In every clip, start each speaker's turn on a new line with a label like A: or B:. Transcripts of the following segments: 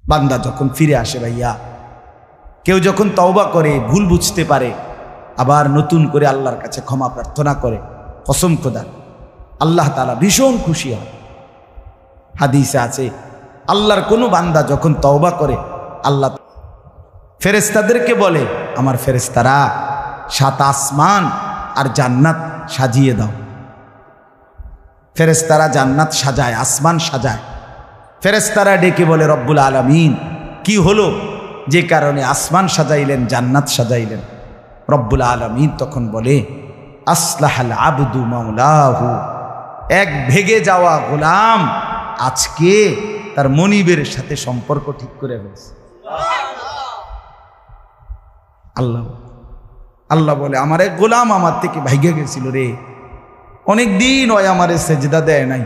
A: বান্দা যখন ফিরে আসে ভাইয়া, কেউ যখন তওবা করে, ভুল বুঝতে পারে, আবার নতুন করে আল্লাহর কাছে ক্ষমা প্রার্থনা করে, কসম খোদা আল্লাহ তাআলা ভীষণ খুশি হয়। হাদিসে আছে আল্লাহর কোনো বান্দা যখন তওবা করে, আল্লাহ ফেরেশতাদেরকে বলে, আমার ফেরেশতারা 7 আসমান আর জান্নাত সাজিয়ে দাও। ফেরেশতারা জান্নাত সাজায়, আসমান সাজায়। ফেরেশতারা ডেকে বলে, রব্বুল আলামিন কি হলো যে কারণে আসমান সাজাইলেন, জান্নাত সাজাইলেন? রব্বুল আলামিন তখন বলে, আসলাহাল আবদু মাওলাহু, এক ভেগে যাওয়া গোলাম আজকে তার মনিবের সাথে সম্পর্ক ঠিক করে ফেলেছে। আল্লাহ বলে, আমার এক গোলাম আমার থেকে ভাইগে গেছিল রে, অনেক দিন ওই আমারে সেজদা দেয় নাই,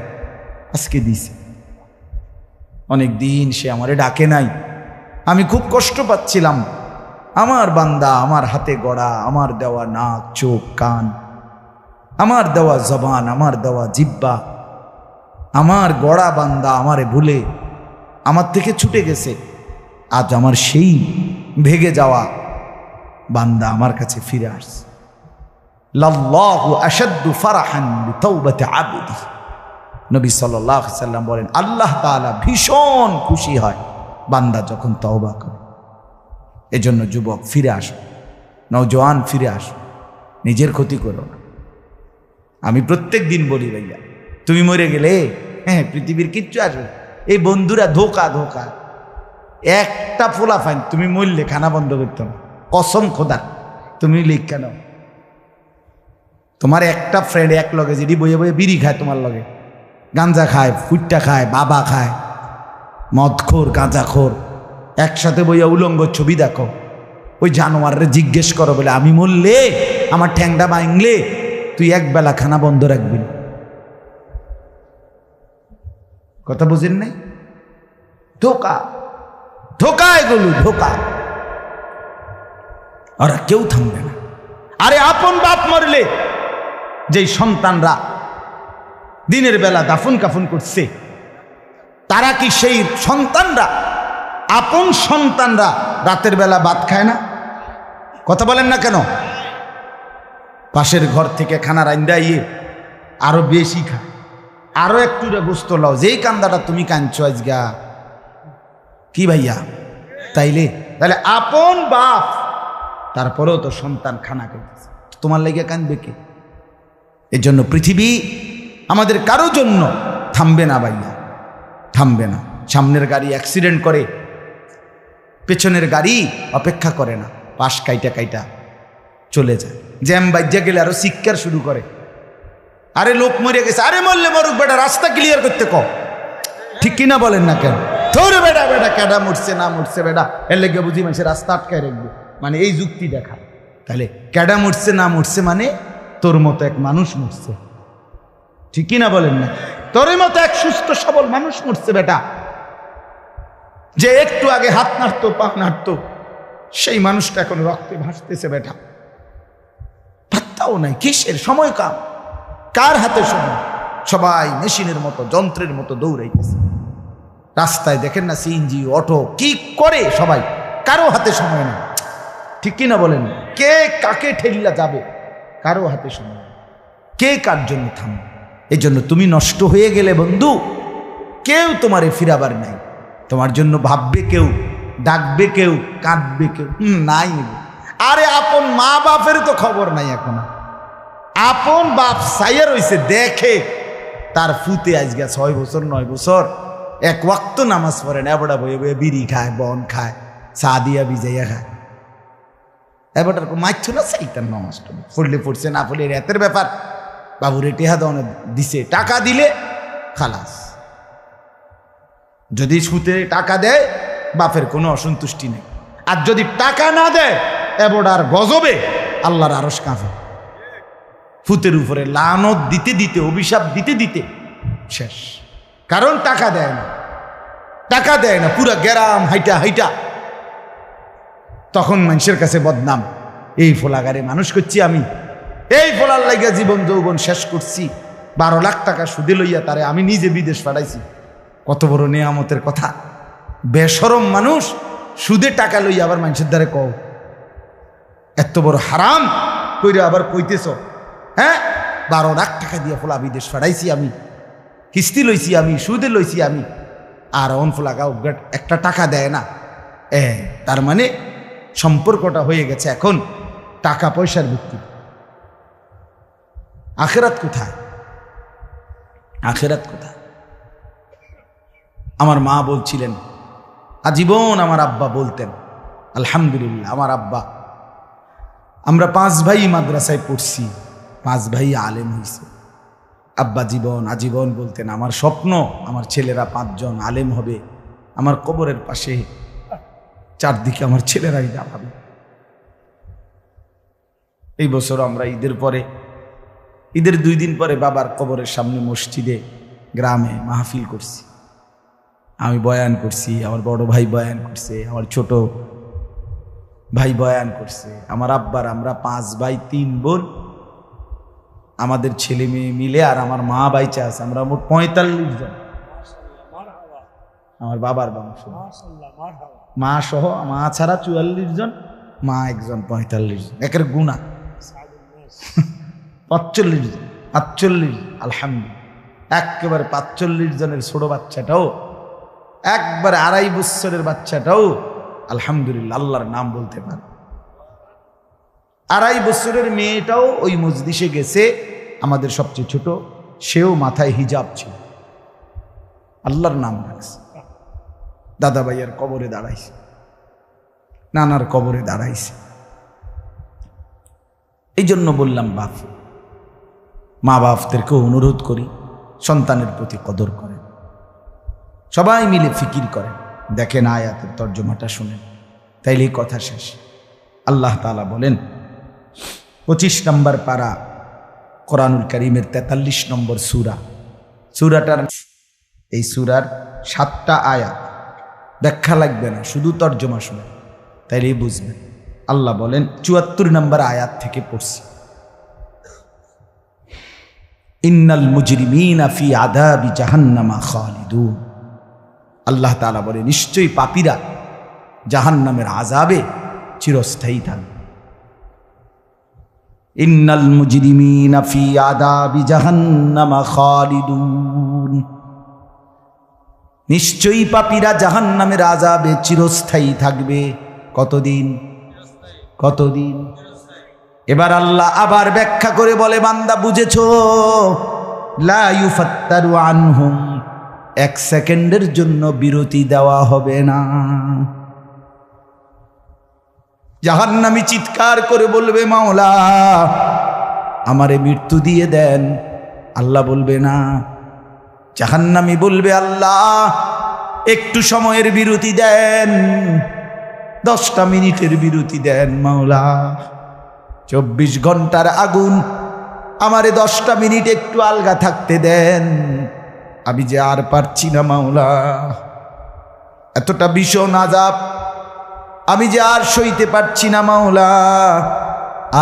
A: আজকে দিছে। অনেক দিন সে আমারে ডাকে নাই, আমি খুব কষ্ট পাচ্ছিলাম। আমার বান্দা আমার হাতে গড়া, আমার দেওয়া নাক, চোখ, কান, আমার দেওয়া জবান, আমার দেওয়া জিহ্বা, আমার গড়া বান্দা আমারে ভুলে আমার থেকে ছুটে গেছে। আজ আমার সেই ভেগে যাওয়া বান্দা আমার কাছে ফিরে আসছে। লাল্লাহু আশাদ্দু ফারাহান বিতাওবাতি আবদি, নবী সাল্লাল্লাহু আলাইহি সাল্লাম বলেন, আল্লাহ তাআলা ভীষণ খুশি হয় বান্দা যখন তওবা করে। এজন্য যুবক ফিরে আসো, নওজোয়ান ফিরে আসো, নিজের ক্ষতি করো না। আমি প্রত্যেক দিন বলি ভাইয়া, তুমি মরে গেলে হ্যাঁ পৃথিবীর কিচ্ছু আসবে, এই বন্ধুরা ধোকা ধোকা। একটা ফোলা ফাইন, তুমি মরলে খানা বন্ধ করতে না, কসম খোদা তুমি লিখ কেন? তোমার একটা ফ্রেন্ড এক লগে যেটি বইয়ে বইয়ে বিড়ি খায়, তোমার লগে গাঞ্জা খায়, ফুটটা খায়, বাবা খায়, মদখোর, গাঁজাখোর, একসাথে বইয়া উলঙ্গ ছবি দেখো, ওই জানোয়ারে জিজ্ঞেস করো বলে, আমি মরলে আমার ঠ্যাংটা ভাঙলে তুই একবেলা খানা বন্ধ রাখবি? কথা বুঝেন নাই? ধোকা ধোকা, এগুলো ধোকা। ওরা কেউ থামবে না। আরে আপন বাপ মরলে যেই সন্তানরা দিনের বেলা দাফন কাফন করছে, তারা কি সেই সন্তানরা, আপন সন্তানরা রাতের বেলা ভাত খায় না? কথা বলেন না কেন? পাশের ঘর থেকে খানা রাইন্দা ইয়ে আরো বেশি খায়, আরো একটু গোস্ত লাও, যেই কান্দাটা তুমি কাঁদছো আজগা কি ভাইয়া? তাইলে আপন বাপ, তারপরেও তো সন্তান খানা খাইতেছে, তোমার লেগে কাঁদবে কে? এর জন্য পৃথিবী আমাদের কারো জন্য থামবে না ভাইয়া, থামবে না। সামনের গাড়ি অ্যাক্সিডেন্ট করে, পেছনের গাড়ি অপেক্ষা করে না, পাশ কাইটা কাইটা চলে যায়। জ্যাম বাজ্যা গেলে আরো চিৎকার শুরু করে, আরে লোক মরে গেছে, আরে মরলে মরুক বেটা, রাস্তা ক্লিয়ার করতে কও। ঠিক কিনা বলেন না কেন? ধরে বেটা বেটা কেডা মরছে না মরছে বেটা, এর লেগে বুঝি মানুষের রাস্তা আটকায় রাখবে, মানে এই যুক্তি দেখা। তাহলে কেডা মরছে না মরছে মানে তোর মতো এক মানুষ মরছে, ঠিক কিনা বলেন না? তোর মতো এক সুস্থ সবল মানুষ মরছে বেটা, যে একটু আগে হাত নাড়তো, পা নাড়তো, সেই মানুষটা এখন রক্তে ভাসতেছে বেটা। পাত্তাও নাই, কিসের সময় কাম, কার হাতে সময়? সবাই মেশিনের মতো, যন্ত্রের মতো দৌড়াইতেছে। রাস্তায় দেখেন না সিএনজি, অটো কি করে সবাই, কারো হাতে সময় নেই, ঠিক কিনা বলেন? কে কাকে ঠেলিয়া যাবে, কারো হাতে সময় নেই, কে কার জন্য থামবে? এই জন্য তুমি নষ্ট হয়ে গেলে বন্ধু, কেউ তোমারে ফিরাবার নাই, তোমার জন্য ভাববে কেউ, ডাকবে কেউ, কাঁদবে কেউ নাই। আরে আপন মা বাপের তো খবর নাই এখন। আপন বাপ সাইয়া রইছে, দেখে তার ফুতে আজকে 6 বছর 9 বছর এক ওয়াক্ত নামাজ পড়ে না, এবড়া বয়ে বয়ে বিড়ি খায়, বন খায়, চা দিয়া ভিজাইয়া খায়। এবারটার মারছিল না, সেইটার নামাজটা পড়লে পড়ছে, না পড়লে রাতের ব্যাপার। বাবুরে টেহা দনে দিছে, টাকা দিলে খালাস। যদি সুতে টাকা দেয় বাপের কোনো অসন্তুষ্টি নেই, আর যদি টাকা না দেয় এবড়ার গজবে আল্লাহর আরশ কাঁপে। ফুতের উপরে লানত দিতে দিতে, অভিশাপ দিতে দিতে শেষ, কারণ টাকা দেয় না, টাকা দেয় না। পুরা গ্রাম হাইটা হাইটা তখন মানুষের কাছে বদনাম, এই ফোলাগারে মানুষ করছি আমি, এই ফোলার লাইগা জীবন যৌবন শেষ করছি, 12 লাখ টাকা সুদে লইয়া তারে আমি নিজে বিদেশ পাঠাইছি। কত বড় নেয়ামতের কথা! বেশরম মানুষ সুদে টাকা লইয়া আবার মানুষের দ্বারে কও এত বড় হারাম কইরা আবার কইতেছ, হ্যাঁ 12 লাখ টাকা দিয়ে ফোলা বিদেশ ফাড়াইছি আমি, কিস্তি লইছি আমি, সুদে লইছি আমি, আর অন ফোলাগাও একটা টাকা দেয় না। তার মানে সম্পর্কটা হয়ে গেছে এখন টাকা পয়সার ভিত্তি। আখেরাত কোথায়? আখেরাত কোথায়? আমার মা বলছিলেন, আজীবন আমার আব্বা বলতেন, আলহামদুলিল্লাহ আমার আব্বা, আমরা 5 ভাই মাদ্রাসায় পড়ছি, 5 ভাই আলেম হয়েছে। আব্বা আজীবন বলতেন, আমার স্বপ্ন আমার ছেলেরা 5 জন আলেম হবে, আমার কবরের পাশে চারদিকে আমার ছেলেরাই দাঁড়াবে। এই বছর আমরা ঈদের 2 দিন পরে বাবার কবরের সামনে মসজিদে গ্রামে মাহফিল করছি। আমি বয়ান করছি, আমার বড় ভাই বয়ান করছে, আমার ছোট ভাই বয়ান করছে, আমার আব্বার, আমরা 5 ভাই 3 বোন, আমাদের ছেলে মেয়ে মিলে, আর আমার মা বাইচা আছে, আমরা মোট 45 জন। আমার বাবার বংশ, মা সহ, মা ছাড়া 44 জন, মা একজন 45 জন, একের গুণা 45 জন, 45 আলহামদুলিল্লাহ। একেবারে 45 জনের ছোট বাচ্চাটাও, একবারে 2.5 বছরের বাচ্চাটাও আলহামদুলিল্লাহ আল্লাহর নাম বলতে পারে। 2.5 বছরের মেয়েটাও ওই মজলিসে গেছে, আমাদের সবচেয়ে ছোট, সেও মাথায় হিজাব ছিল, আল্লাহর নাম রাখছে। দাদা ভাইয়ের কবরে দাঁড়াইছে, নানার কবরে দাঁড়াইছে। এই জন্য বললাম মা বাপদেরকে অনুরোধ করি সন্তানের প্রতি কদর করেন, সবাই মিলে ফিকির করেন, দেখেন আয়াতের তর্জমাটা শুনেন, তাইলেই কথা শেষ। আল্লাহ তাআলা বলেন 25 নম্বর পারা কোরআনুল কারীমের 43 নম্বর সূরাটার, এই সূরার 7টা আয়াত, ব্যাখ্যা লাগবে না, শুধু তর্জমা শুনেন তাইলেই বুঝবেন। আল্লাহ বলেন 74 নম্বর আয়াত থেকে পড়ছি, ইন্নাল মুজরিমিনা ফি আযাবি জাহান্নামা খালিদুন। আল্লাহ তাআলা বলে নিশ্চয়ই পাপীরা জাহান্নামের আযাবে চিরস্থায়ী থাকবে। ইন্নাল মুজরিমিনা ফি আযাবি জাহান্নামা খালিদুন, নিশ্চয়ই পাপীরা জাহান্নামের আযাবে চিরস্থায়ী থাকবে। কতদিন? এবার আল্লাহ আবার ব্যাখ্যা করে বলে, বান্দা বুঝেছো? লা ইউফাত্তারু আনহুম, 1 সেকেন্ডের জন্য বিরতি দেওয়া হবে না। জাহান্নামী চিৎকার করে বলবে, মাওলা আমারে মৃত্যু দিয়ে দেন। আল্লাহ বলবে না। জাহান্নামী বলবে, আল্লাহ একটু সময়ের বিরতি দেন, 10টা মিনিটের বিরতি দেন মাওলা। 24 ঘন্টার আগুন, আমারে 10টা মিনিট একটু আলগা থাকতে দেন, আমি যে আর পারছি না মাওলা, এতটা ভীষণ আযাব আমি যে আর সইতে পারছি না মাওলা,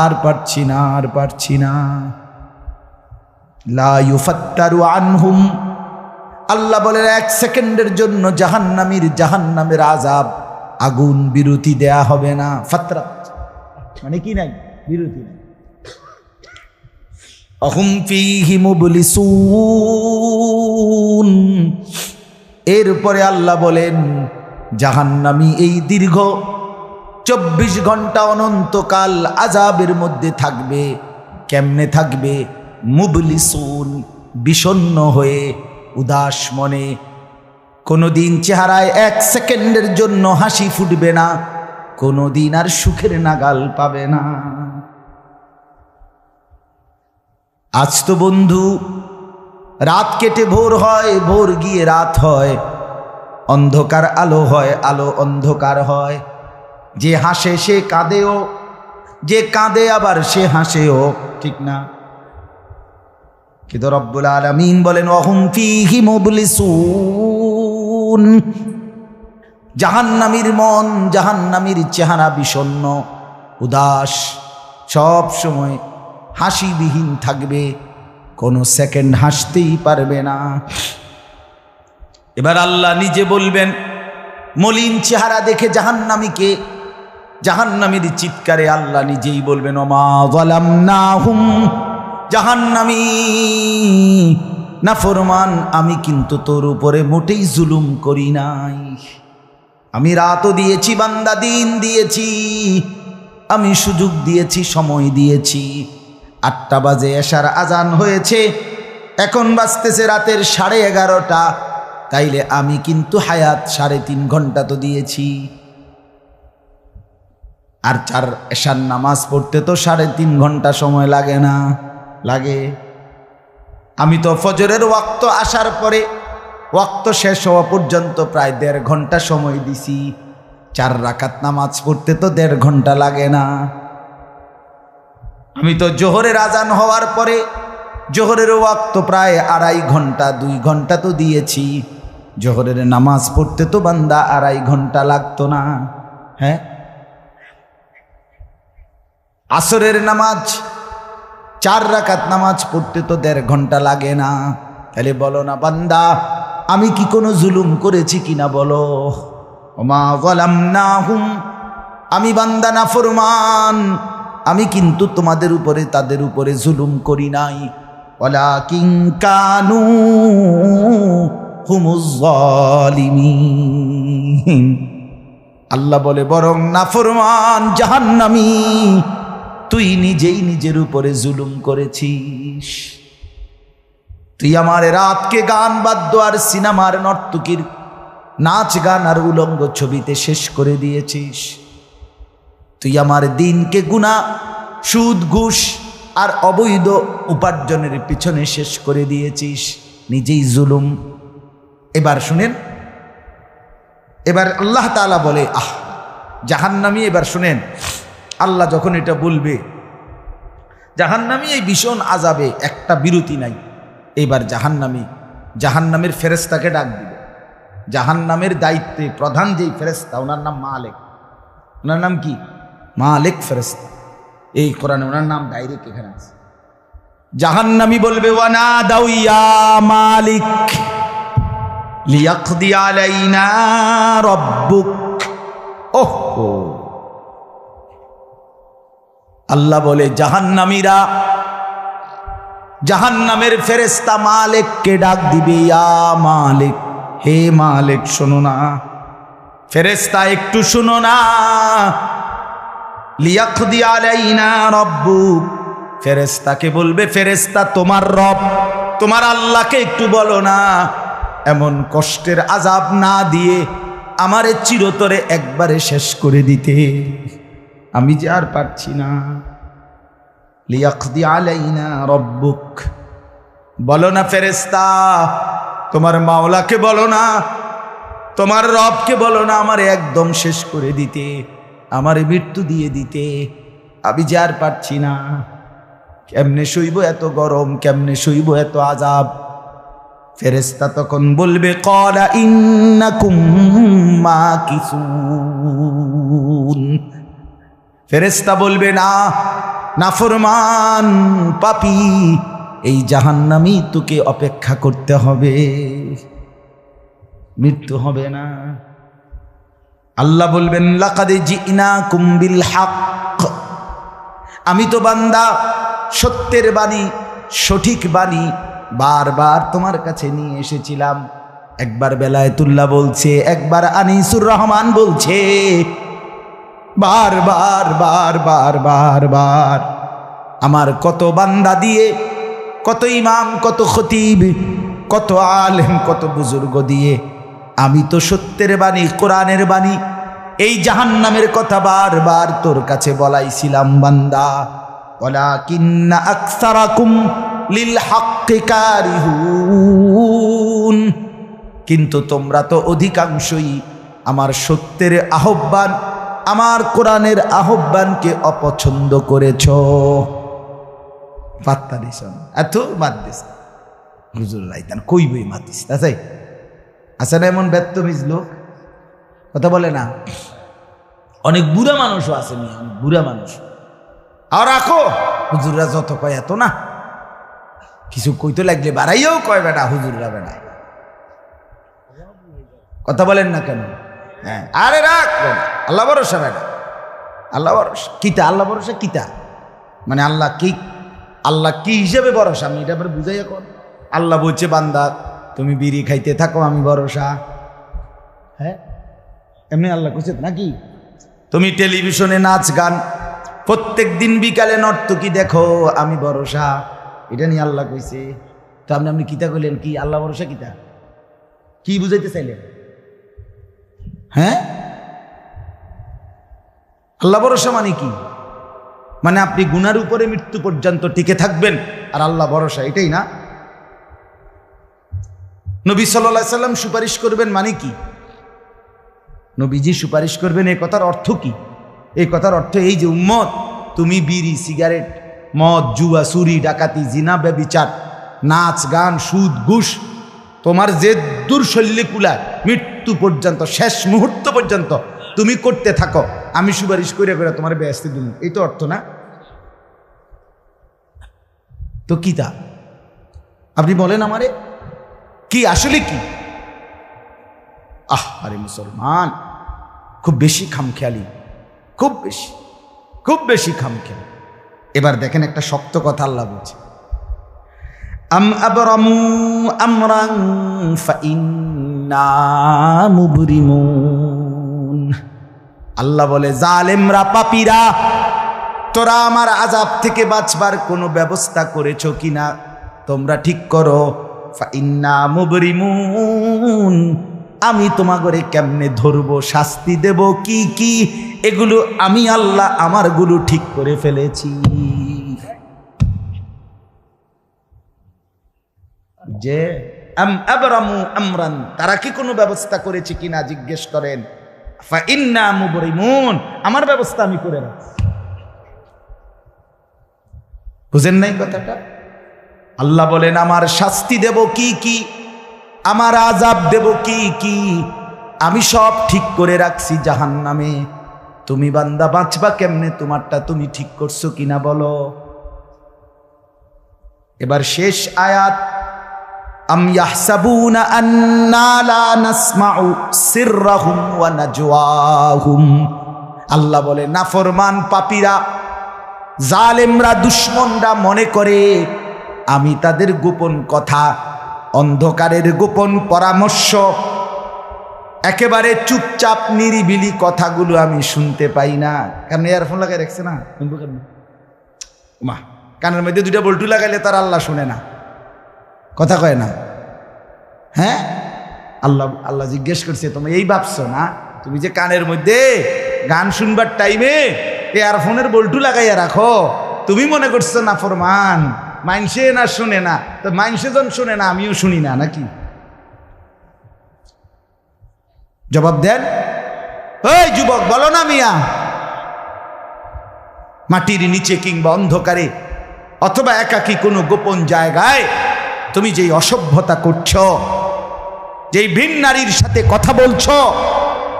A: আর পারছি না। লা ইউফাত্তারু আনহুম, আল্লাহ বলেন 1 সেকেন্ডের জন্য জাহান্নামের আযাব, আগুন বিরতি দেয়া হবে না। ফাতরাত মানে কি নাই? বিরতি নাই। আহুম ফীহি মুবলিসুন, এরপরে আল্লাহ বলেন জাহান্নামী এই দীর্ঘ 24 ঘন্টা অনন্তকাল আযাবের মধ্যে থাকবে। কেমনে থাকবে? মুবলিসুন, বিষণ্ণ হয়ে, উদাস মনে। কোনোদিন চেহারায় 1 সেকেন্ডের জন্য হাসি ফুটবে না, কোনোদিন আর সুখের নাগাল পাবে না। আজ তো বন্ধু রাত কেটে ভোর হয়, ভোর গিয়ে রাত হয়, অন্ধকার আলো হয়, আলো অন্ধকার হয়। যে হাসে সে কাঁদেও, যে কাঁদে আবার সে হাসেও, ঠিক না? কিন্তু রব্বুল আলামিন বলেন ওয়াহুম ফীহি মুবলিসুন, জাহান্নামীর মন, জাহান্নামীর চেহারা বিষণ্ণ, উদাস, সব সময় হাসিবিহীন থাকবে, কোনো সেকেন্ড হাসতেই পারবে না। এবার আল্লাহ নিজে বলবেন মলিন চেহারা দেখে জাহান্নামীকে, জাহান্নামীর চিৎকারে আল্লাহ নিজেই বলবেন ওমা যালামনাহুম, জাহান্নামী নাফরমান আমি কিন্তু তোর উপরে মোটেই জুলুম করি নাই। আমি রাতও দিয়েছি বান্দা, দিন দিয়েছি, আমি সুযোগ দিয়েছি, সময় দিয়েছি। 8টা বাজে এশার আজান হয়েছে, এখন বাজতেছে রাতের 11:30। তাইলে আমি কিন্তু হায়াত 3.5 ঘন্টা তো দিয়েছি। আর 4 এশার নামাজ পড়তে তো 3.5 ঘন্টা সময় লাগে না? লাগে। আমি তো ফজরের ওয়াক্ত আসার পরে ওয়াক্ত শেষ হওয়া পর্যন্ত প্রায় 1.5 ঘন্টা সময় দিছি। 4 রাকাত নামাজ পড়তে তো 1.5 ঘন্টা লাগে না? আমি তো জোহরের আজান হওয়ার পরে জোহরের ওয়াক্ত প্রায় 2.5 ঘন্টা, 2 ঘন্টা তো দিয়েছি। জোহরের নামাজ পড়তে তো বান্দা 2.5 ঘন্টা লাগতো না? হ্যাঁ। আসরের নামাজ 4 রাকাত নামাজ পড়তে তো 1.5 ঘন্টা লাগে না? তাহলে বলো না বান্দা আমি কি কোনো জুলুম করেছি কিনা বলো? ওমা যালামনাহুম, আমি বান্দা নাফরমান, আমি কিন্তু তোমাদের উপরে তাদের উপরে জুলুম করি নাই। ওয়ালাকিন কানু হুমুজ জালিমিন। আল্লাহ বলে বরং নাফরমান জাহান্নামী তুই নিজেই নিজের উপরে জুলুম করেছিস। তুই আমার রাতকে গান বাদ্য আর সিনেমার নর্তকীর নাচ গান আর উলঙ্গ ছবিতে শেষ করে দিয়েছিস। তুই আমার দিনকে গুনাহ, সুদ, ঘুষ আর অবৈধ উপার্জনের পিছনে শেষ করে দিয়েছিস, নিজেই জুলুম। এবার শুনেন, এবার আল্লাহ তাআলা বলে জাহান্নামী, এবার শুনেন আল্লাহ যখন এটা বলবে জাহান্নামী এই ভীষণ আযাবে একটা বিরতি নাই। এবার জাহান্নামের ফেরেশতাকে ডাক দিবে। জাহান্নামের দায়িত্বে প্রধান যেই ফেরেশতা, ওনার নাম মালিক। ওনার নাম কি? মালিক ফেরেশতা। এই কোরআনে ওনার নাম ডাইরেক্ট এখানে আছে। জাহান্নামী বলবে ওয়ানাদাউ ইয়া মালিক লিয়াকদি আলাইনা রাব্বুক। ওহো, আল্লাহ বলে জাহান্নামীরা, জাহান্নামের ফেরেশতা মালিককে ডাক দিবে ইয়া মালিক, হে মালিক শোনো না, ফেরেশতা একটু শোনো না। লিয়াকদি আলাইনা রাব্বুক, ফেরেশতাকে বলবে ফেরেশতা তোমার রব, তোমার আল্লাহকে একটু বলো না এমন কষ্টের আযাব না দিয়ে আমারে চিরতরে একবারে শেষ করে দিতে, আমি যে আর পারছি না। লিয়াকদি আলাইনা রাব্বুক, বলো না ফেরেশতা, তোমার মাওলাকে বলো না, তোমার রবকে বলো না আমারে একদম শেষ করে দিতে, আমারে মৃত্যু দিয়ে দিতে, আমি যে আর পারছি না। কেমনে সইব এত গরম, কেমনে সইব এত আযাব? ফেরেশতা তখন বলবে ক্বালা ইন্নাকুম মাকিসুন। ফেরেশতা বলবে না নাফরমান পাপী, এই জাহান্নামী তোকে অপেক্ষা করতে হবে, মৃত্যু হবে না। আল্লাহ বলবেন লাকাদ জিনাকুম বিল হক, আমি তো বান্দা সত্যের বাণী, সঠিক বাণী বারবার তোমার কাছে নিয়ে এসেছিলাম। একবার বেলায়েতুল্লাহ বলছে, একবার আনিসুর রহমান বলছে, বারবার বারবার বারবার আমার কত বান্দা দিয়ে, কত ইমাম, কত খতিব, কত আলেম, কত বুজুর্গ দিয়ে আমি তো সত্যের বাণী, কোরআনের বাণী, এই জাহান্নামের কথা বারবার তোর কাছে বলাইছিলাম বান্দা। ওয়ালাকিন্না আকসারাকুম লিল হাক্কি কারিহুন, কিন্তু তোমরা তো অধিকাংশই আমার সত্যের আহ্বান, আমার কোরআনের আহ্বানকে অপছন্দ করেছ। পাত্তা দিস এত বাদ দিস হুজুর রাইতান কই বই মাতিস তাই আছে না? এমন ব্যর্থমিজ লোক কথা বলে না। অনেক বুড়া মানুষও আছে, অনেক বুড়া মানুষ। আর রাখো হুজুররা যত কয় এত না, কিছু কইতে লাগলে বাড়াইয়াও কয় বেটা হুজুররা বেড়ায়। কথা বলেন না কেন? হ্যাঁ, আরে রাখ আল্লাহ ভরসা বেটা, আল্লাহ ভরসা কিতা, আল্লাহ ভরসা কিতা মানে আল্লাহ কি, আল্লাহ কি হিসেবে ভরসা আমি এটা আবার বুঝাই। এখন আল্লাহ বলছে বান্দা তুমি বিড়ি খাইতে থাকো আমি ভরসা। হ্যাঁ, এমনি আল্লাহ কইছে নাকি? তুমি টেলিভিশনে নাচ গান প্রত্যেক দিন বিকালে নর্তকী দেখো আমি ভরসা, এটা নিয়ে আল্লাহ কইছে। তো আপনি কিতা কইলেন? কি আল্লাহ ভরসা কিতা, কি বুঝাইতে চাইলেন? হ্যাঁ, আল্লাহ ভরসা মানে কি? মানে আপনি গুনার উপরে মৃত্যু পর্যন্ত টিকে থাকবেন আর আল্লাহ ভরসা, এটাই না? নবী সাল্লাল্লাহু আলাইহি সাল্লাম সুপারিশ করবেন মানে কি? নবীজি সুপারিশ করবেন এই কথার অর্থ কি? এই কথার অর্থ এই যে উম্মত তুমি বিড়ি সিগারেট মদ জুয়া চুরি ডাকাতি জিনা ব্যভিচার নাচ গান সুদ ঘুষ তোমার যে দুর্শল্যে কুলায় মৃত্যু পর্যন্ত শেষ মুহূর্ত পর্যন্ত তুমি করতে থাকো, আমি সুপারিশ করে করে তোমার বেহেশতে দিন, এই তো অর্থ না? তো কি তা আপনি বলেন আমারে কি আসলে কি? আরে মুসলমান খুব বেশি খামখেয়ালি, খুব বেশি খামখেয়ালি। এবার দেখেন একটা শক্ত কথা আল্লাহ বলছে, আম আবরামু আমরান ফাইন্না মুবরিমুন। আল্লাহ বলে জালেমরা পাপীরা তোরা আমার আযাব থেকে বাঁচবার কোনো ব্যবস্থা করেছো কিনা তোমরা ঠিক করো। ফাইন্না মুবরিমুন, আমি তোমাগরে কেমনে ধরবো শাস্তি দেব কি কি এগুলো আমি আল্লাহ আমারগুলো ঠিক করে ফেলেছি। যে আবরামু আমরান, তারা কি কোনো ব্যবস্থা করেছে কিনা জিজ্ঞেস করেন। ফাইন্না মুবরিমুন, আমার ব্যবস্থা আমি করে রাখছি। বুঝেন নাই কথাটা? আল্লাহ বলেন আমার শাস্তি দেব কি কি, আমার আযাব দেব কি কি, আমি সব ঠিক করে রাখছি জাহান্নামে। তুমি বান্দা বাঁচবা কেমনে তোমারটা তুমি ঠিক করছো কিনা বলো। এবার শেষ আয়াত, আম ইয়াহসাবুনা আন্না লা নাসমাউ সিররাহুম ওয়া নাজওয়াহুম। আল্লাহ বলে নাফরমান পাপীরা জালেমরা দুশমনরা মনে করে আমি তাদের গোপন কথা অন্ধকারের গোপন পরামর্শ একেবারে চুপচাপ নিরিবিলি কথাগুলো আমি শুনতে পাই না। কারণ ইয়ারফোন লাগাই রাখছে না, শুনবো কেন? মা কানের মধ্যে দুইটা বল্টু লাগাইলে তার আল্লাহ শুনে না, কথা কয় না। হ্যাঁ, আল্লাহ জিজ্ঞেস করছে তুমি এই ভাবছো না তুমি যে কানের মধ্যে গান শুনবার টাইমে ইয়ারফোনের বল্টু লাগাইয়া রাখো, তুমি মনে করছো না ফরমান মাইনসে না শুনে না, তো মাইনসে যখন শুনে না আমিও শুনি না নাকি? জবাব দেন। ওই যুবক বলো না মিয়া, মাটির নিচে কিংবা অন্ধকারে অথবা একাকী কোনো গোপন জায়গায় তুমি যেই অসভ্যতা করছো, যেই ভিন নারীর সাথে কথা বলছো,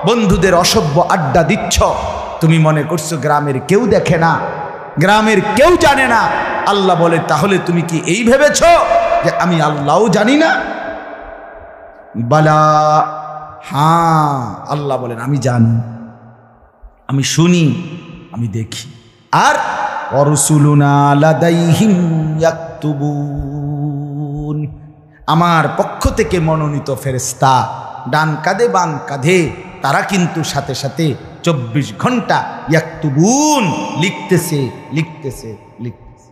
A: বন্ধুদের অসভ্য আড্ডা দিচ্ছ, তুমি মনে করছো গ্রামের কেউ দেখে না, গ্রামের কেউ জানে না। আল্লাহ বলে তাহলে তুমি কি এই ভেবেছ যে আমি আল্লাহও জানি না? বালা, হ্যাঁ আল্লাহ বলেন আমি জানি, আমি শুনি, আমি দেখি। আর অরসুলুনা লাদাইহিম ইয়াকতুবুন, আমার পক্ষ থেকে মনোনীত ফেরেশতা ডান কাঁধে বাম কাঁধে তারা কিন্তু সাথে সাথে 24 ঘন্টা ইয়াকতুবুন লিখতেছে লিখতেছে লিখতেছে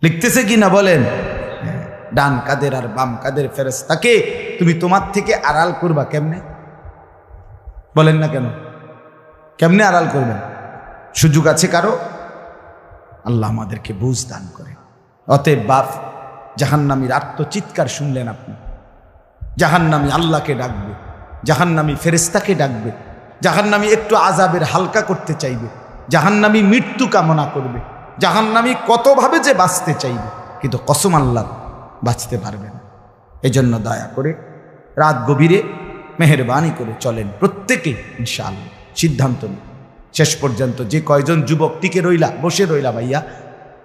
A: লিখতেছে কি না বলেন? ডান কাদের আর বাম কাদের ফেরেশতাকে তুমি তোমার থেকে আড়াল করবা কেমনে? বলেন না কেন? কেমনে আড়াল করবেন? সুযোগ আছে কারো? আল্লাহ আমাদেরকে বুঝ দান করে। অতএব বাপ, জাহান্নামীর আত্মচিৎকার শুনলেন আপনি, জাহান্নামী আল্লাহকে ডাকবে, জাহান্নামী ফেরেশতাকে ডাকবে, জাহান্নামী একটু আযাবের হালকা করতে চাইবে, জাহান্নামী মৃত্যু কামনা করবে, জাহান্নামী কতভাবে যে বাঁচতে চাইবে, কিন্তু কসম আল্লাহ বাঁচতে পারবে না। এজন্য দয়া করে রাত গভীরে মেহেরবানি করে চলেন প্রত্যেকে, ইনশাআল্লাহ সিদ্ধান্ত নিন। শেষ পর্যন্ত যে কয়জন যুবক টিকে রইলা, বসে রইলা, ভাইয়া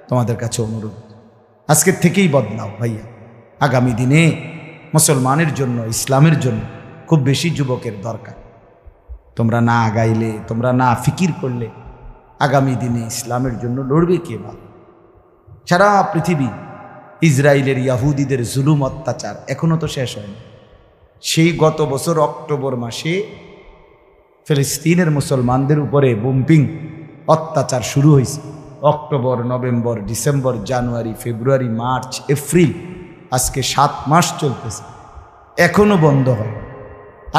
A: তোমাদের কাছে অনুরোধ, আজকের থেকেই বদলাও ভাইয়া। আগামী দিনে মুসলমানের জন্য, ইসলামের জন্য খুব বেশি যুবকের দরকার। তোমরা না আগাইলে, তোমরা না ফিকির করলে আগামী দিনে ইসলামের জন্য লড়বে কে? বা সারা পৃথিবী ইসরায়েলের ইয়াহুদিদের জুলুম অত্যাচার এখনো তো শেষ হয়নি। সেই গত বছর অক্টোবর মাসে ফিলিস্তিনের মুসলমানদের উপরে বোম্পিং অত্যাচার শুরু হয়েছে। অক্টোবর, নভেম্বর, ডিসেম্বর, জানুয়ারি, ফেব্রুয়ারি, মার্চ, এপ্রিল, আজকে 7 মাস চলতেছে, এখনো বন্ধ হয়।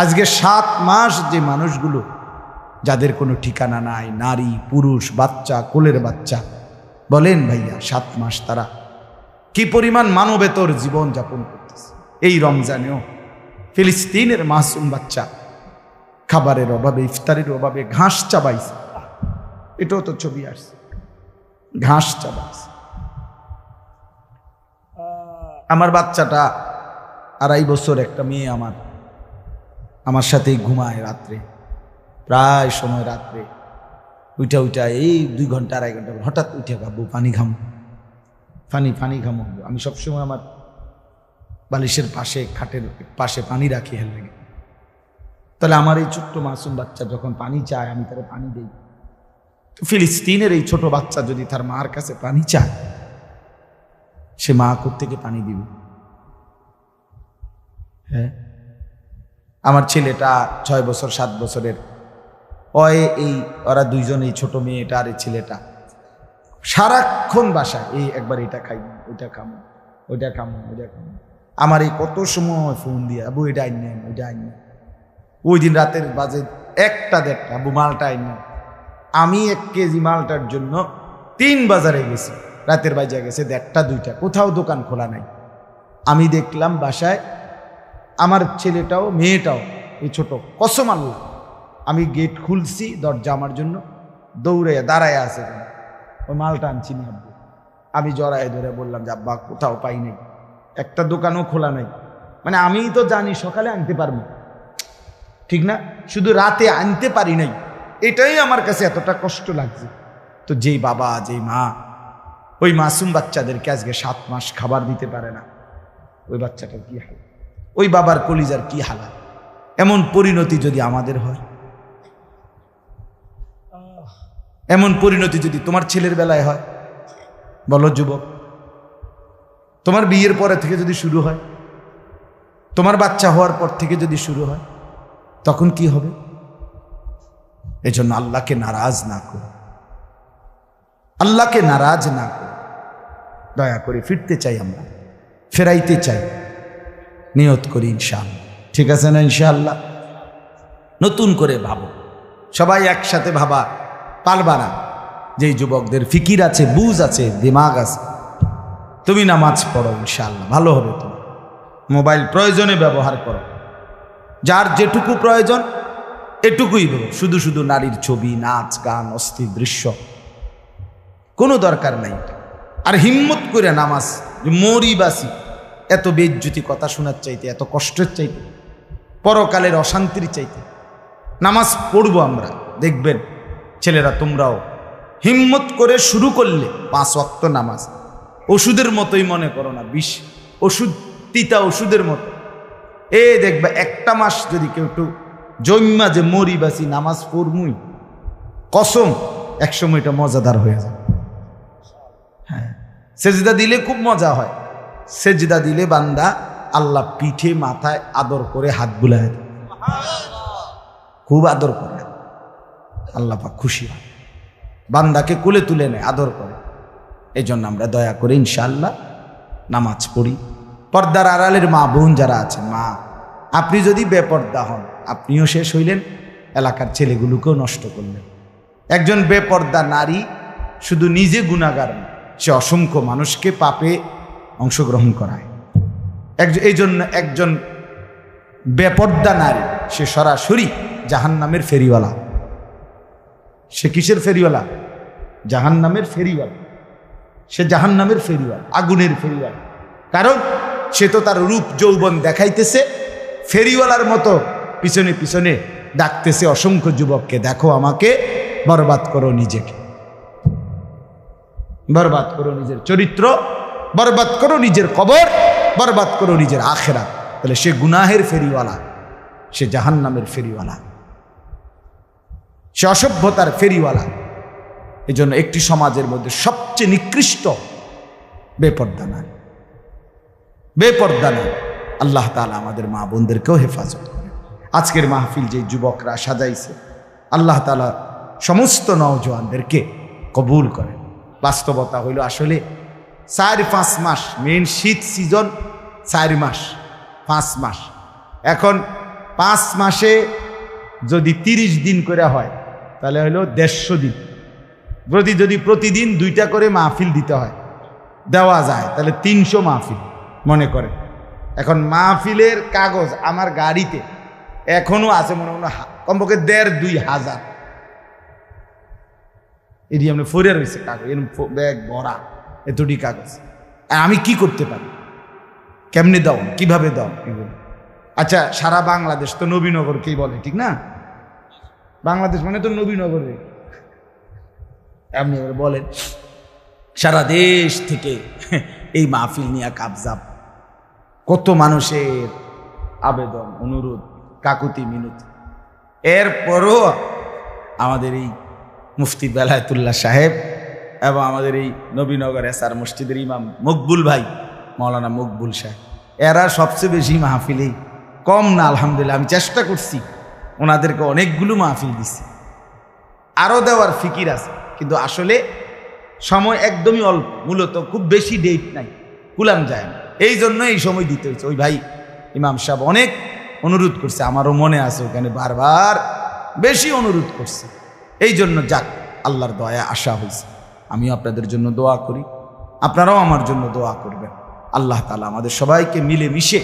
A: আজকে 7 মাস যে মানুষগুলো যাদের কোনো ঠিকানা নাই, নারী, পুরুষ, বাচ্চা, কোলের বাচ্চা, বলেন ভাইয়া 7 মাস তারা কি পরিমাণ মানবেতর জীবন যাপন করতেছে। এই রমজানেও ফিলিস্তিনের মাসুম বাচ্চা খাবারের অভাবে, ইফতারের অভাবে ঘাস চাবাইছে। এটাও তো ছবি আসছে, ঘাস চাবাইছে। আমার বাচ্চাটা 2.5 বছর, একটা মেয়ে আমার সাথেই ঘুমায় রাত্রে, প্রায় সময় রাত্রে উঠা এই 2 ঘন্টা 2.5 ঘন্টা হঠাৎ উঠে গাবো পানি ঘামো, পানি ঘামো। আমি সবসময় আমার বালিশের পাশে, খাটের পাশে পানি রাখি হেল লাগে। তাহলে আমার এই ছোট্ট মাসুম বাচ্চা যখন পানি চায়, আমি তারা পানি দেই। ফিলিস্তিনের এই ছোট বাচ্চা যদি তার মার কাছে পানি চায়, সে মা কোত্থেকে পানি দিবে? হ্যাঁ, আমার ছেলেটা 6 বছর 7 বছরের, ওরা দুইজন, এই ছোট মেয়েটা আর এই ছেলেটা সারাক্ষণ বাসায় এই একবার এটা খাই, ওইটা খামো, ওইটা খামো, ওইটা খামো। আমার এই কত সময় ফোন দিয়ে, আবু এটা আইন নেন, ওইটা আইন নেন। ওই দিন রাতের বাজে 1টা-1:30, আবু মালটা আইন নেন। আমি 1 কেজি মালটার জন্য 3 বাজারে গেছি, রাতের বাজে গেছে 1:30-2টা, কোথাও দোকান খোলা নাই। আমি দেখলাম বাসায় আমার ছেলেটাও মেয়েটাও, এই ছোট, কসম আল্লাহ, আমি গেট খুলছি, দরজা আমার জন্য দৌড়ে দাঁড়ায় আছে, ওই মালটা আনছি না আব্বু। আমি জড়ায় ধরে বললাম যে আব্বা কোথাও পাই নাই, একটা দোকানও খোলা নাই। মানে আমি তো জানি সকালে আনতে পারবো, ঠিক না, শুধু রাতে আনতে পারি নাই, এটাই আমার কাছে এতটা কষ্ট লাগছে। তো যেই বাবা, যেই মা ওই মাসুম বাচ্চাদেরকে আজকে 7 মাস খাবার দিতে পারে না, ওই বাচ্চাটার কি হাল, ওই বাবার কলিজার কি হালাত। এমন পরিণতি যদি আমাদের হয়, এমন পরিণতি যদি তোমার ছেলের বেলায় হয়, বলো যুবক, তোমার বিয়ের পরে থেকে যদি শুরু হয়, তোমার বাচ্চা হওয়ার পর থেকে যদি শুরু হয়, তখন কি হবে? এজন্য আল্লাহকে নারাজ না করো, আল্লাহকে নারাজ না করো। দয়া করে ফিরতে চাই, আমরা ফেরাইতে চাই, নিয়ত করি ইনশাআল্লাহ। ঠিক আছে না? ইনশাআল্লাহ নতুন করে ভাবো, সবাই একসাথে ভাবা পারবা না। যেই যুবকদের ফিকির আছে, বুঝ আছে, দিমাগ আছে, তুমি নামাজ পড়ো, ইনশাআল্লাহ ভালো হবে। তুমি মোবাইল প্রয়োজনে ব্যবহার করো, যার যেটুকু প্রয়োজন এটুকুই বলো। শুধু শুধু নারীর ছবি, নাচ, গান, অস্থির দৃশ্য কোনো দরকার নাই। আর হিম্মত করে নামাজ, যে মরি বাসি, এত বেজ্জুতি কথা শোনার চাইতে, এত কষ্টের চাইতে, পরকালের অশান্তির চাইতে নামাজ পড়বো আমরা। দেখবেন ছেলেরা, তোমরাও হিম্মত করে শুরু করলে 5 ওয়াক্ত নামাজ ওষুধের মতোই মনে করো না, বিষ ওষুধ, তিতা ওষুধের মতো। দেখবা 1টা মাস যদি কেউ একটু জন্মা যে মরি বাসি নামাজ পড়মুই, কসম একসময় এটা মজাদার হয়ে যায়। হ্যাঁ, সেজদা দিলে খুব মজা হয়। সেজদা দিলে বান্দা আল্লাহ পিঠে মাথায় আদর করে হাত বুলায়, খুব আদর করে, আল্লাহ পাক খুশি হয়, বান্দাকে কোলে তুলে নেয়, আদর করে। এই জন্য আমরা দয়া করে ইনশাআল্লাহ নামাজ পড়ি। পর্দার আড়ালের মা বোন যারা আছেন, মা, আপনি যদি বেপর্দা হন, আপনিও শেষ হইলেন, এলাকার ছেলেগুলোকেও নষ্ট করলেন। একজন বেপর্দা নারী শুধু নিজে গুনাহগার না, সে অসংখ্য মানুষকে পাপে অংশগ্রহণ করায়। এই জন্য একজন বেপর্দা নারী, সে সরাসরি জাহান্নামের ফেরিওয়ালা। সে কিসের ফেরিওয়ালা? জাহান্নামের ফেরিওয়ালা। সে জাহান্নামের ফেরিওয়ালা, আগুনের ফেরিওয়ালা। কারণ সে তো তার রূপ যৌবন দেখাইতেছে, ফেরিওয়ালার মতো পিছনে পিছনে ডাকতেছে অসংখ্য যুবককে, দেখো আমাকে, বরবাদ করো নিজেকে, বরবাদ করো নিজের চরিত্র, বরবাদ করো নিজের কবর, বরবাদ করো নিজের আখেরাত। তাহলে সে গুনাহের ফেরিওয়ালা, সে জাহান্নামের ফেরিওয়ালা, সে অসভ্যতার ফেরিওয়ালা। এই জন্য একটি সমাজের মধ্যে সবচেয়ে নিকৃষ্ট বেপর্দা নারী, বেপর্দা নারী। আল্লাহ তাআলা আমাদের মা বোনদেরকেও হেফাজত করে। আজকের মাহফিল যে যুবকরা সাজাইছে, আল্লাহ তাআলা সমস্ত নওজোয়ানদেরকে কবুল করে। বাস্তবতা হইল আসলে 4-5 মাস, মেন শীত সিজন 4 মাস 5 মাস। এখন 5 মাসে যদি 30 দিন করে হয় তাহলে হইল 150 দিন। যদি প্রতিদিন 2টা করে মাহফিল দিতে হয়, দেওয়া যায়, তাহলে 300 মাহফিল মনে করে। এখন মাহফিলের কাগজ আমার গাড়িতে এখনো আছে মনে মনে কমপক্ষে 1,500-2 হাজার। এটি আমরা ফরে রয়েছে কাগজ, এরকম ব্যাগ ভরা এতটি কাগজ। আমি কি করতে পারি, কেমনে দাও, কিভাবে দাও এগুলো? আচ্ছা, সারা বাংলাদেশ তো নবীনগরকেই বলে, ঠিক না? বাংলাদেশ মানে তো নবীনগর। আপনি বলেন সারা দেশ থেকে এই মাহফিল নিয়ে কাবজাব, কত মানুষের আবেদন, অনুরোধ, কাকুতি মিনতি। এরপরও আমাদের এই মুফতি বেলায়েতুল্লাহ সাহেব এবং আমাদের এই নবীনগর এসআর মসজিদের ইমাম মকবুল ভাই, মাওলানা মকবুল সাহেব, এরা সবচেয়ে বেশি মাহফিলেই কম না। আলহামদুলিল্লাহ, আমি চেষ্টা করছি, ওনাদেরকে অনেকগুলো মাহফিল দিচ্ছি, আরও দেওয়ার ফিকির আছে, কিন্তু আসলে সময় একদমই অল্প। মূলত খুব বেশি ডেট নাই, কুলাম যায় না, এই জন্য এই সময় দিতে হয়েছে। ওই ভাই ইমাম সাহেব অনেক অনুরোধ করছে, আমারও মনে আছে, ওখানে বারবার বেশি অনুরোধ করছে। এই জন্য যাক, আল্লাহর দয়া আশা হয়েছে। আমিও আপনাদের জন্য দোয়া করি, আপনারাও আমার জন্য দোয়া করবেন। আল্লাহ তাআলা আমাদের সবাইকে মিলেমিশে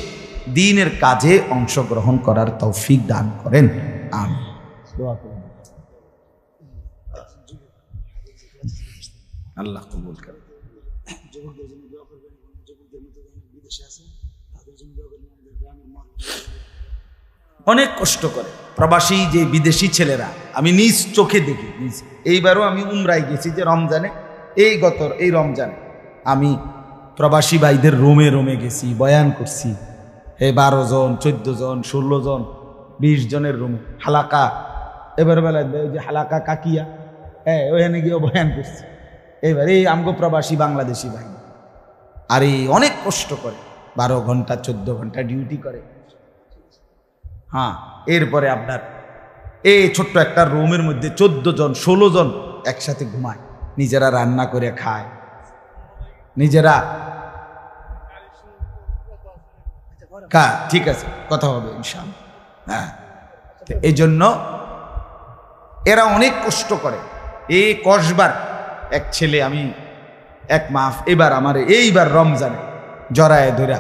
A: দ্বীনের কাজে অংশগ্রহণ করার তৌফিক দান করেন। আমিন। দোয়া করুন, আল্লাহ কবুল করেন। অনেক কষ্ট করে প্রবাসী যে বিদেশি ছেলেরা, আমি নিজ চোখে দেখি। এইবারও আমি উমরায় গেছি, যে রমজানে, এই রমজানে আমি প্রবাসী ভাইদের রোমে রোমে গেছি, বয়ান করছি। 12 জন, 14 জন, 16 জন, 20 জনের রুমে হালাকা। এবার বেলা ওই যে হালাকা কাকিয়া, ওখানে গিয়েও বয়ান করছি। এবার এই আমগো প্রবাসী বাংলাদেশি ভাই, আর এই অনেক কষ্ট করে, 12 ঘন্টা 14 ঘন্টা ডিউটি করে। হ্যাঁ, এরপরে আপনার এই ছোট্ট একটা রুমের মধ্যে 14 জন 16 জন একসাথে ঘুমায়, নিজেরা রান্না করে খায়, নিজেরা। ঠিক আছে, কথা হবে ইনশাআল্লাহ। হ্যাঁ, এই জন্য এরা অনেক কষ্ট করে। এই কসবার এক ছেলে, আমি এক মাস এবার আমার এইবার রমজানে জড়ায় ধরে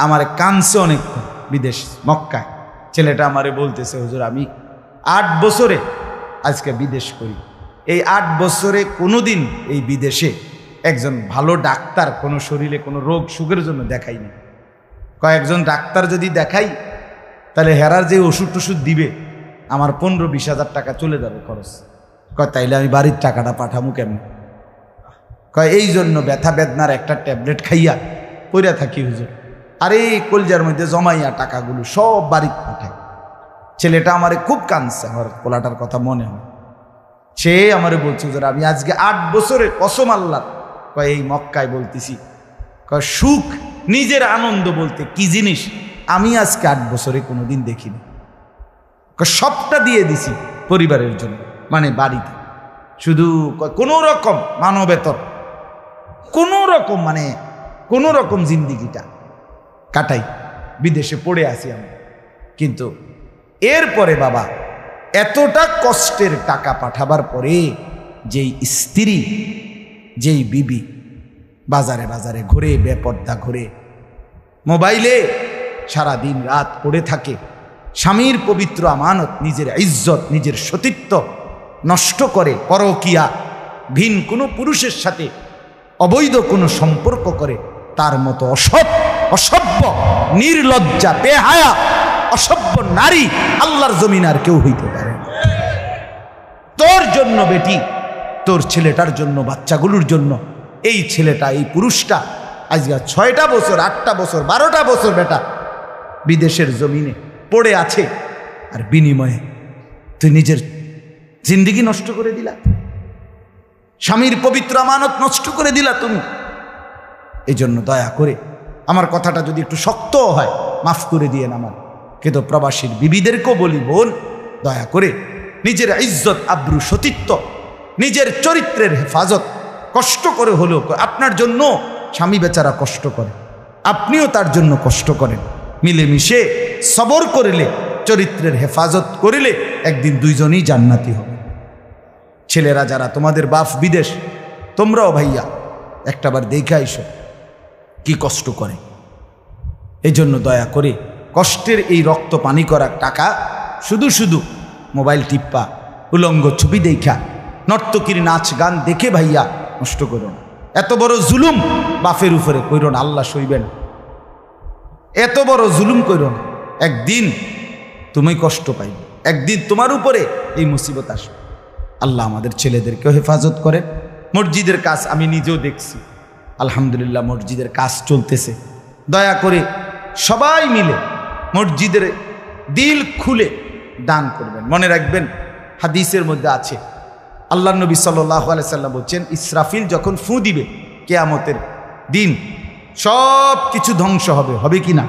A: আমারে কানছে অনেকক্ষণ, বিদেশ মক্কায়। ছেলেটা আমারে বলতেছে, হুজুর আমি 8 বছরে আজকে বিদেশ করি, এই 8 বছরে কোনোদিন এই বিদেশে একজন ভালো ডাক্তার কোনো শরীরে কোনো রোগ সুখের জন্য দেখাইনি। কয়েকজন ডাক্তার যদি দেখাই তাহলে হেরার যে ওষুধ টষুধ দিবে আমার 15-20 হাজার টাকা চলে যাবে খরচ। তাইলে আমি বাড়ির টাকাটা পাঠামু কেমন? এই জন্য ব্যথা বেদনার একটা ট্যাবলেট খাইয়া পইরা থাকি হুজুর, আর এই কলজার মধ্যে জমাইয়া টাকাগুলো সব বাড়িতে পাঠায়। ছেলেটা আমারে খুব কাঁদছে, আমার পোলাটার কথা মনে হয়। সে আমারে বলছে, হুজুর আমি আজকে 8 বছরে কসম আল্লাহ, এই মক্কায় বলতেছি, সুখ নিজের আনন্দ বলতে কি জিনিস আমি আজকে 8 বছরে কোনোদিন দেখিনি। সবটা দিয়ে দিছি পরিবারের জন্য, মানে বাড়িতে, শুধু কোনো রকম মানবেতর, কোনো রকম মানে কোনো রকম জিন্দিগিটা কাটাই, বিদেশে পড়ে আসি আমি। কিন্তু এরপরে বাবা, এতটা কষ্টের টাকা পাঠাবার পরে যেই স্ত্রী, যেই বিবি বাজারে বাজারে ঘুরে, বেপর্দা ঘুরে, মোবাইলে সারা দিন রাত পড়ে থাকে, স্বামীর পবিত্র আমানত, নিজের ইজ্জত, নিজের সতীত্ব নষ্ট করে, পরকিয়া, ভিন কোনো পুরুষের সাথে অবৈধ কোনো সম্পর্ক করে, তার মতো অসভ্য, নির্লজ্জা, বেহায়া, অসভ্য নারী আল্লাহর জমিন আর কেউ হইতে পারে না। তোর জন্য বেটি, তোর ছেলেটার জন্য, বাচ্চাগুলোর জন্য এই ছেলেটা, এই পুরুষটা আজকে 6টা বছর, 8টা বছর, 12টা বছর বেটা বিদেশের জমিনে পড়ে আছে, আর বিনিময়ে তুই নিজের জিন্দেগি নষ্ট করে দিলা, স্বামীর পবিত্র আমানত নষ্ট করে দিলা তুমি। এই জন্য দয়া করে আমার কথাটা যদি একটু শক্ত হয় মাফ করে দিয়েন আমার কিন্তু প্রবাসীর বিবিদেরকেও বলি, বোন দয়া করে নিজের ইজ্জত আব্রু সতীত্ব নিজের চরিত্রের হেফাজত কষ্ট করে হলেও, আপনার জন্য স্বামী বেচারা কষ্ট করে, আপনিও তার জন্য কষ্ট করেন, মিলেমিশে সবর করিলে চরিত্রের হেফাজত করিলে একদিন দুইজনই জান্নাতি হবে। ছেলেরা যারা তোমাদের বাপ বিদেশ, তোমরাও ভাইয়া একটাবার দেখে আইসো কি কষ্ট করে। এই জন্য দয়া করে কষ্টের এই রক্ত পানি করা টাকা শুধু শুধু মোবাইল টিপ্পা, উলঙ্গ ছবি দেখা, নর্তকীর নাচ গান দেখে ভাইয়া নষ্ট করো না। এত বড় জুলুম বাপের উপরে কইরো না, আল্লাহ সইবেন। এত বড় জুলুম কইরো না, একদিন তুমি কষ্ট পাইবে, একদিন তোমার উপরে এই মুসিবত আসবে। আল্লাহ আমাদের ছেলেদেরকেও হেফাজত করেন। মসজিদের কাজ আমি নিজেও দেখছি, আলহামদুলিল্লাহ মসজিদের কাজ চলতেছে। দয়া করে সবাই মিলে মসজিদের দিল খুলে দান করবেন। মনে রাখবেন হাদিসের মধ্যে আছে, আল্লাহ নবী সাল্লাল্লাহু আলাইহি সাল্লাম বলছেন, ইসরাফিল যখন ফু দিবে কিয়ামতের দিন সব কিছু ধ্বংস হবে, হবে কি না?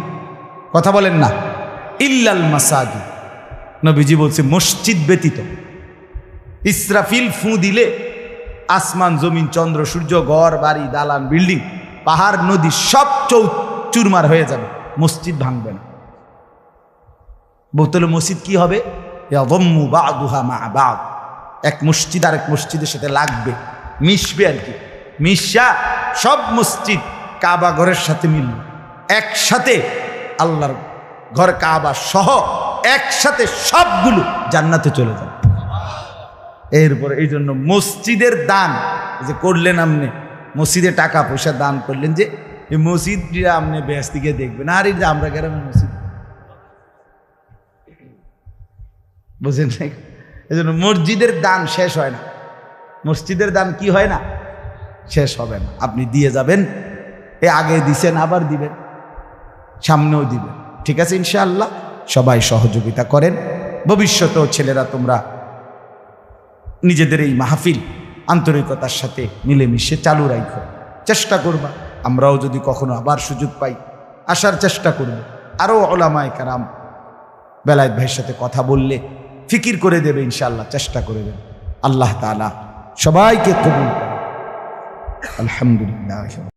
A: কথা বলেন না। ইল্লাল মাসাজিদ, নবীজি বলছে মসজিদ ব্যতীত। ইসরাফিল ফু দিলে আসমান জমিন চন্দ্র সূর্য ঘর বাড়ি দালান বিল্ডিং পাহাড় নদী সব চুরমার হয়ে যাবে, মসজিদ ভাঙবে না। বলতে হলো মসজিদ কি হবে? এক মসজিদ আর এক মসজিদের সাথে লাগবে, মিশবে আর কি, মিশা সব মসজিদ কাবা ঘরের সাথে মিলবে, একসাথে আল্লাহর ঘর কাবা সহ একসাথে সবগুলো জান্নাতে চলে যাবে। এরপরে এই জন্য মসজিদের দান যে করলেন, আপনি মসজিদে টাকা পয়সা দান করলেন, যে এই মসজিদটা আপনি বেশ দিকে দেখবেন, আর এই যে আমরা গ্রামের মসজিদ বুঝেন না। এই জন্য মসজিদের দান শেষ হয় না, মসজিদের দান কি হয় না, শেষ হবে না। আপনি দিয়ে যাবেন, এ আগে দিছেন আবার দিবেন, সামনেও দিবেন, ঠিক আছে ইনশাআল্লাহ। সবাই সহযোগিতা করেন। ভবিষ্যতেও ছেলেরা তোমরা নিজেদের এই মাহফিল আন্তরিকতার সাথে মিলেমিশে চালু রাখো, চেষ্টা করবা। আমরাও যদি কখনো আবার সুযোগ পাই আসার চেষ্টা করব। আরও ওলামায়ে কেরাম বেলায়েত ভাইয়ের সাথে কথা বললে ফিকির করে দেবে ইনশাআল্লাহ, চেষ্টা করে দেবে। আল্লাহ তাআলা সবাইকে কবুল করে। আলহামদুলিল্লাহ।